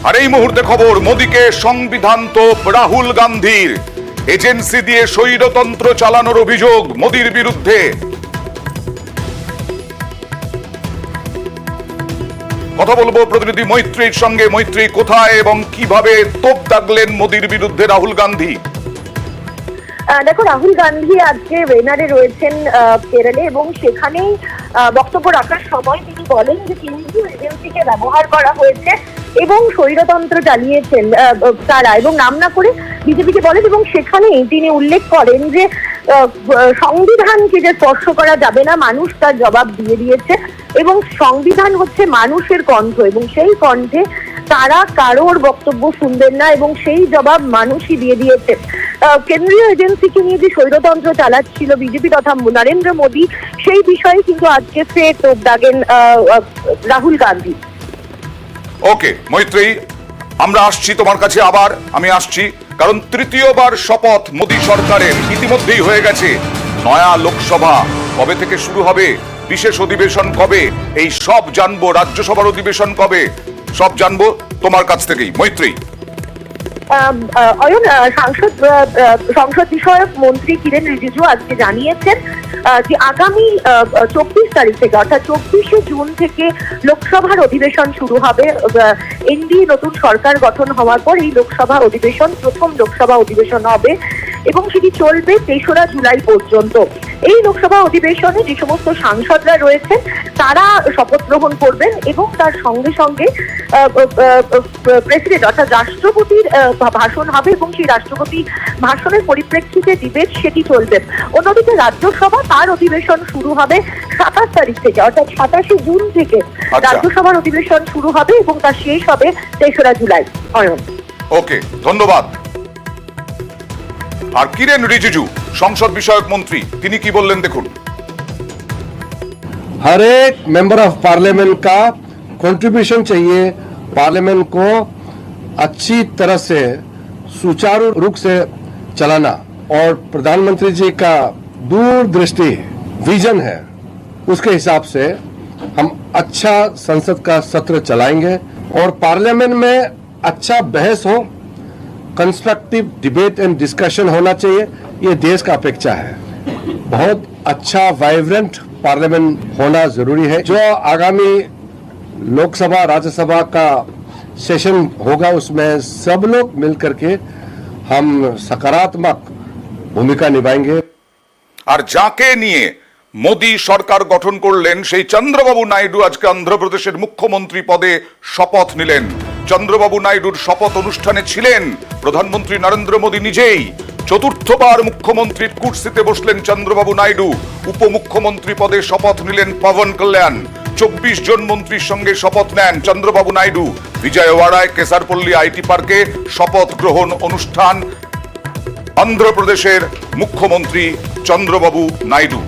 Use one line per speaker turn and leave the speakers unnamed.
আর এই মুহূর্তে খবর, মোদীকে সংবিধান তোপ রাহুল গান্ধীর। এজেন্সি দিয়ে স্বৈরতন্ত্র চালানোর অভিযোগ মোদীর বিরুদ্ধে। কথা বলবো প্রতিনিধি মৈত্রীর সঙ্গে। মৈত্রী, কোথায় এবং কিভাবে তোপ দাগলেন মোদীর বিরুদ্ধে রাহুল গান্ধী?
দেখো, রাহুল গান্ধী আজকে ওয়েনারে রয়েছেন কেরলে, এবং সেখানেই বক্তব্য রাখার সময় তিনি বলেন যে কেন্দ্রীয় এজেন্সিকে ব্যবহার করা হয়েছে এবং স্বৈরতন্ত্র চালিয়েছেন তারা, এবং নাম না করে বিজেপিকে বলেন। এবং সেখানেই তিনি উল্লেখ করেন যে সংবিধানকে যে স্পর্শ করা যাবে না, মানুষ তার জবাব দিয়ে দিয়েছে, এবং সংবিধান হচ্ছে মানুষের কণ্ঠ, এবং সেই কণ্ঠে তারা কারোর বক্তব্য শুনবেন না, এবং সেই জবাব মানুষই দিয়ে দিয়েছে। কেন্দ্রীয় এজেন্সিকে নিয়ে যে স্বৈরতন্ত্র চালাচ্ছিল বিজেপি তথা নরেন্দ্র মোদী, সেই বিষয়ে কিন্তু আজকে ফের তোপ দাগেন রাহুল গান্ধী।
ওকে মৈত্রী, আমরা আসছি তোমার কাছে, আবার আমি আসছি, কারণ তৃতীয়বার শপথ মোদী সরকারের ইতিমধ্যেই হয়ে গেছে। নয়া লোকসভা কবে থেকে শুরু হবে, বিশেষ অধিবেশন কবে, এই সব জানবো। রাজ্যসভার অধিবেশন কবে, সব জানবো তোমার কাছ থেকেই। মৈত্রী।
অয়ন, সংসদ বিষয়ক মন্ত্রী কিরেন রিজিজু আজকে জানিয়েছেন যে আগামী 24 তারিখ থেকে, অর্থাৎ 24শে জুন থেকে লোকসভার অধিবেশন শুরু হবে। এনডিএ নতুন সরকার গঠন হওয়ার পর এই লোকসভা অধিবেশন প্রথম লোকসভা অধিবেশন হবে, এবং সেটি চলবে 3রা জুলাই পর্যন্ত। এই লোকসভা অধিবেশনে যে সমস্ত সাংসদরা রয়েছেন তারা শপথ গ্রহণ করবেন, এবং তার সঙ্গে সঙ্গে প্রেসিডেন্ট অর্থাৎ রাষ্ট্রপতির ভাষণ হবে, এবং সেই রাষ্ট্রপতি ভাষণের পরিপ্রেক্ষিতে ডিবেট সেটি চলবে। অন্যদিকে রাজ্যসভা, তার অধিবেশন শুরু হবে 27 তারিখ থেকে, অর্থাৎ 27শে জুন থেকে রাজ্যসভার অধিবেশন শুরু হবে, এবং তা শেষ হবে 3রা জুলাই।
ওকে, ধন্যবাদ। আর কিরেন রিজিজু সংসদ বিষয়ক মন্ত্রী, তিনি কি বললেন দেখুন।
हर एक मेंबर ऑफ पार्लियामेंट का कंट्रीब्यूशन चाहिए, पार्लियामेंट को अच्छी तरह से सुचारू रूप से चलाना, और प्रधानमंत्री जी का दूरदृष्टि विजन है, उसके हिसाब से हम अच्छा संसद का सत्र चलाएंगे, और पार्लियामेंट में अच्छा बहस हो, कंस्ट्रक्टिव डिबेट एंड डिस्कशन होना चाहिए, ये देश का अपेक्षा है। बहुत अच्छा वाइब्रेंट पार्लियामेंट होना जरूरी है। जो आगामी लोकसभा राज्यसभा का सेशन होगा, उसमें सब लोग मिलकर के हम सकारात्मक भूमिका निभाएंगे।
আর যাকে নিয়ে মোদী সরকার গঠন করলেন, সেই চন্দ্রবাবু নাইডু আজকে অন্ধ্রপ্রদেশের মুখ্যমন্ত্রী পদে শপথ নিলেন। চন্দ্রবাবু নাইডুর শপথ অনুষ্ঠানে ছিলেন প্রধানমন্ত্রী নরেন্দ্র মোদী নিজেই। চতুর্থবার মুখ্যমন্ত্রীর কুর্সিতে বসলেন চন্দ্রবাবু নাইডু। উপমুখ্যমন্ত্রী পদে শপথ নিলেন পবন কল্যাণ। 24 জন মন্ত্রীর সঙ্গে শপথ নেন চন্দ্রবাবু নাইডু। বিজয়ওয়াড়ায় কেসারপল্লী আইটি পার্কে শপথ গ্রহণ অনুষ্ঠান অন্ধ্রপ্রদেশের মুখ্যমন্ত্রী চন্দ্রবাবু নাইডু।